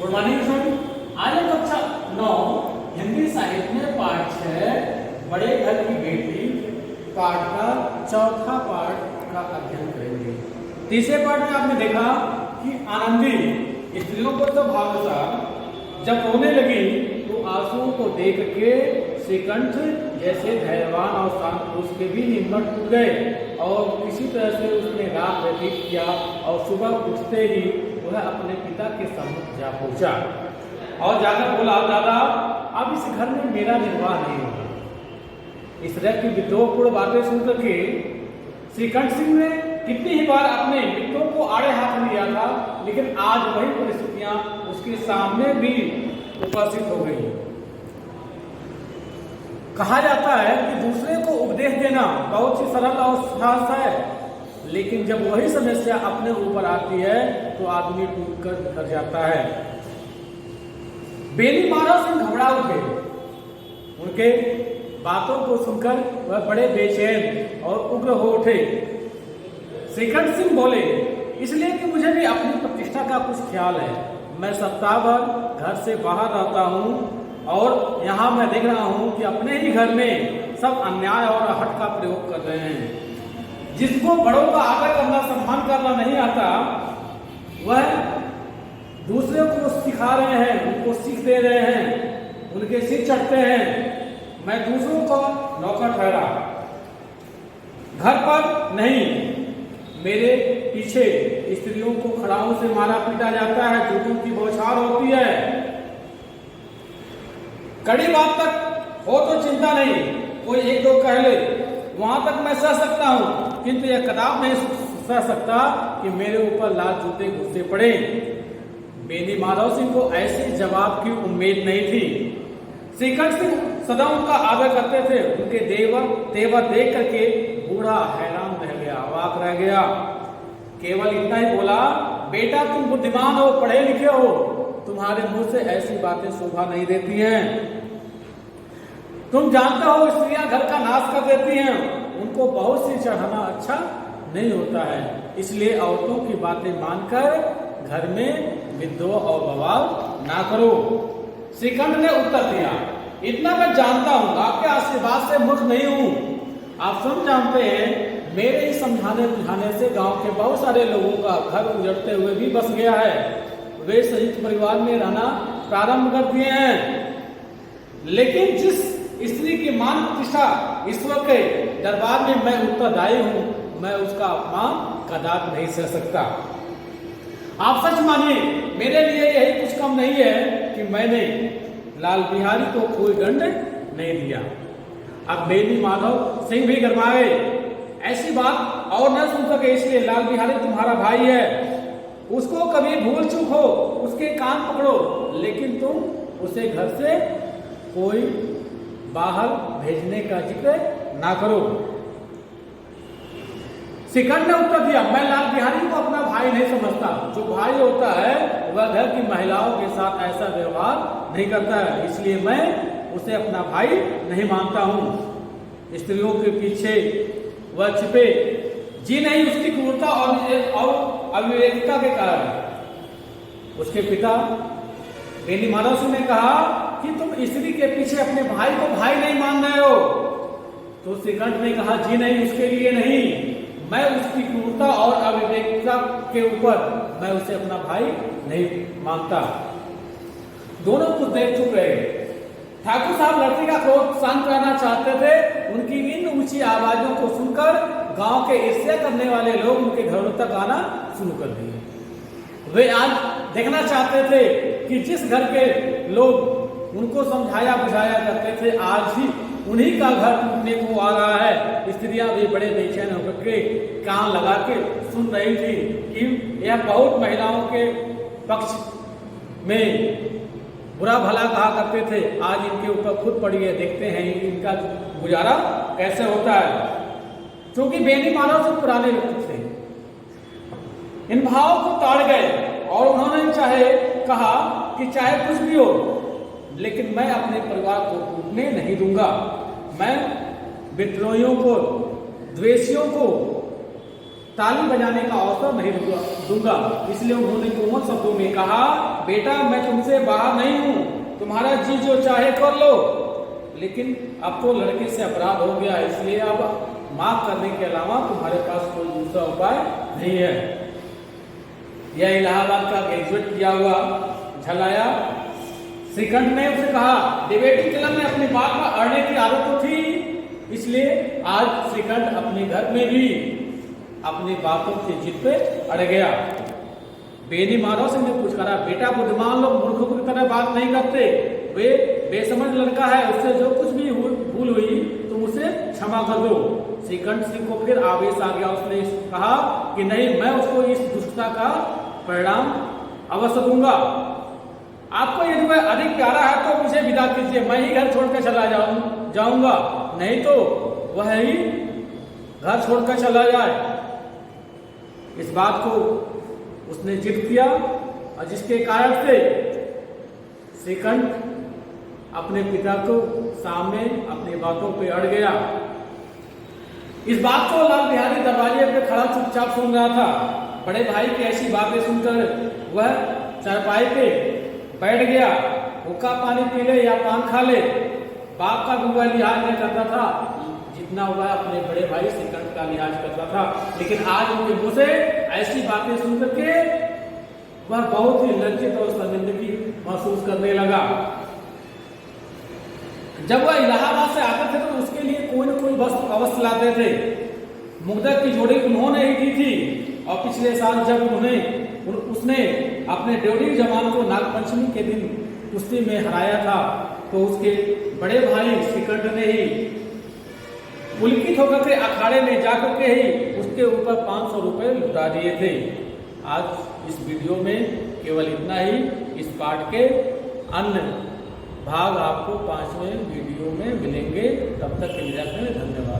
Good morning student. आज हम कक्षा 9 हिंदी साहित्य में पाठ 6 बड़े घर की बेटी पाठ का चौथा पाठ का अध्ययन करेंगे। तीसरे पाठ में आपने देखा कि आनंदी स्त्रियों को तो भावसा जब रोने लगी तो आंसुओं को देख के श्रीकंठ जैसे धैर्यवान और शांत पुरुष के भी हिम्मत टूट गए और किसी तरह से उसने रात व्यतीत किया और सुबह उठते ही वह अपने पिता के सम्मुख जा पहुंचा और जाकर बोला, दादा अब इस घर में मेरा निर्वाह नहीं होगा। इस तरह की विद्रोहपूर्ण बातें सुनकर के श्रीकंठ सिंह ने कितनी ही बार अपने मित्रों को आड़े हाथ लिया था, लेकिन आज वही परिस्थितियां उसके सामने भी उपस्थित हो गई। कहा जाता है कि दूसरे को उपदेश देना बहुत ही सरल और सहज है, लेकिन जब वही समस्या अपने ऊपर आती है तो आदमी टूट कर बिखर जाता है। बेनी माधव सिंह घबरा उठे। उनके बातों को सुनकर वह बड़े बेचैन और उग्र हो उठे। श्रीकंठ सिंह बोले, इसलिए कि मुझे भी अपनी प्रतिष्ठा का कुछ ख्याल है। मैं सप्ताह भर घर से बाहर रहता हूँ और यहाँ मैं देख रहा हूँ कि अपने ही घर में सब अन्याय और हट का प्रयोग कर रहे हैं। जिसको बड़ों का आदर करना, सम्मान करना नहीं आता, वह दूसरे को सिखा रहे हैं, उनको सीख दे रहे हैं, उनके सिर चढ़ते हैं। मैं दूसरों का नौकर ठहरा, घर पर नहीं, मेरे पीछे स्त्रियों को खड़ाओं से मारा पीटा जाता है, जूतों की बौछार होती है। कड़ी बात तक हो तो चिंता नहीं, कोई एक दो कह ले, वहां तक मैं सह सकता हूं, किंतु यह कदाप नहीं सह सकता कि मेरे ऊपर लाल जूते घुसे पड़े। बेनी माधव सिंह को ऐसे जवाब की उम्मीद नहीं थी। श्रीकंठ सिंह सदा उनका आदर करते थे। उनके तेवर देख करके बूढ़ा हैरान रह गया, अवाक रह गया। केवल इतना ही बोला, बेटा तुम बुद्धिमान हो, पढ़े लिखे हो, तुम्हारे मुंह से ऐसी बातें शोभा नहीं देती हैं। तुम जानते हो स्त्रियां घर का नाश कर देती हैं, उनको बहुत सी चढ़ाना अच्छा नहीं होता है, इसलिए औरतों की बातें मानकर घर में विद्रोह और बवाल ना करो। श्रीकंठ ने उत्तर दिया, इतना मैं जानता हूं, आपके आशीर्वाद से मूर्ख नहीं हूं। आप सब जानते हैं मेरे ही समझाने बुझाने से गांव के बहुत सारे लोगों का घर उजड़ते हुए भी बस गया है। वे संयुक्त परिवार में रहना प्रारंभ कर दिए हैं, लेकिन जिस स्त्री की मान प्रतिष्ठा ईश्वर के दरबार में मैं उत्तरदायी हूं, मैं उसका अपमान कदाप नहीं सह सकता। आप सच मानिए, मेरे लिए यही कुछ कम नहीं है कि मैंने लाल बिहारी को कोई दंड नहीं दिया। अब बेनी माधव सिंह भी गरमाए, ऐसी बात और न सुन सके, इसलिए लाल बिहारी तुम्हारा भाई है, उसको कभी भूल चूक हो उसके कान पकड़ो, लेकिन तुम उसे घर से कोई बाहर भेजने का जिक्र ना करो। श्रीकंठ ने उत्तर दिया, मैं लाल बिहारी को अपना भाई नहीं समझता। जो भाई होता है वह घर की महिलाओं के साथ ऐसा व्यवहार नहीं करता है, इसलिए मैं उसे अपना भाई नहीं मानता हूँ। स्त्रियों के पीछे वह छिपे जी नहीं, उसकी क्रूरता और अविवेकता के कारण। उसके पिता बेनी माधव सिंह ने कहा कि तुम स्त्री के पीछे अपने भाई को भाई नहीं मान रहे हो। तो श्रीकंठ ने कहा, जी नहीं, उसके लिए नहीं, मैं उसकी क्रूरता और अविवेकता के ऊपर मैं उसे अपना भाई नहीं मानता। दोनों कुछ देर चुप रहे। ठाकुर साहब लड़के का क्रोध शांत करना चाहते थे। उनकी इन ऊंची आवाजों को सुनकर गांव के ईर्ष्या करने वाले लोग उनके घरों तक आना शुरू कर दिए। वे आज देखना चाहते थे कि जिस घर के लोग उनको समझाया बुझाया करते थे, आज ही उन्हीं का घर टूटने को आ रहा है। स्त्रियां भी बड़े बेचैन होकर के कान लगा के सुन रही थी कि यह बहुत महिलाओं के पक्ष में बुरा भला कहा करते थे, आज इनके ऊपर खुद पड़ी है, देखते हैं इनका गुजारा कैसे होता है। क्योंकि बेनी माधव से पुराने लोग थे, इन भाव को ताड़ गए और उन्होंने कहा कि चाहे कुछ भी हो, लेकिन मैं अपने परिवार को टूटने नहीं दूंगा। मैं विद्रोहियों को, द्वेषियों को ताली बजाने का अवसर नहीं दूंगा। इसलिए उन्होंने कोमल शब्दों में कहा, बेटा मैं तुमसे बाहर नहीं हूं, तुम्हारा जी जो चाहे कर लो, लेकिन अब तो लड़के से अपराध हो गया, इसलिए अब माफ करने के अलावा तुम्हारे पास कोई दूसरा उपाय नहीं है। यह इलाहाबाद का ग्रेजुएट किया हुआ झलाया श्रीकंठ ने उसे कहा, डिबेटिंग क्लब में अपनी बात का अड़ने की आदत तो थी, इसलिए आज श्रीकंठ अपने घर में भी अपनी बातों की जिद पे अड़ गया। बेनी माधव सिंह ने कुछ कहा, बेटा बुद्धिमान लोग मूर्खों की तरह बात नहीं करते, वे बेसमझ लड़का है, उससे जो कुछ भी भूल हुई तुम उसे क्षमा कर दो। श्रीकंठ सिंह को फिर आवेश आ गया, उसने कहा कि नहीं, मैं उसको इस दुष्टता का परिणाम अवश्य दूंगा। आपको यदि वह अधिक प्यारा है तो मुझे विदा कीजिए, मैं ही घर छोड़कर चला जाऊंगा, नहीं तो वह ही घर छोड़कर चला जाए। इस बात को उसने जिद किया और जिसके कारण से श्रीकंठ अपने पिता को सामने अपनी बातों पे अड़ गया। इस बात को लाल बिहारी दरवाजे पे खड़ा चुपचाप सुन रहा था। बड़े भाई की ऐसी बातें सुनकर वह चारपाई पे बैठ गया। हुक्का पानी पी ले या पान खा ले, बाप का भी वह लिहाज नहीं करता था जितना वह अपने बड़े भाई श्रीकंठ का लिहाज करता था। लेकिन आज उनके मुंह से ऐसी बातें सुन करके वह बहुत ही लज्जित और शर्मिंदगी महसूस करने लगा। जब वह इलाहाबाद से आते थे तो उसके लिए कोई न कोई वस्तु अवश्य लाते थे। मुग्धा की जोड़ी उन्होंने ही दी थी, और पिछले साल जब उसने अपने ड्योढ़ी जवान को नागपंचमी के दिन कुश्ती में हराया था तो उसके बड़े भाई श्रीकंठ ने ही पुलकित होकर के अखाड़े में जाकर के ही उसके ऊपर 500 रुपए लुटा दिए थे। आज इस वीडियो में केवल इतना ही। इस पाठ के अन्य भाग आपको 5वें वीडियो में मिलेंगे। तब तक के लिए धन्यवाद।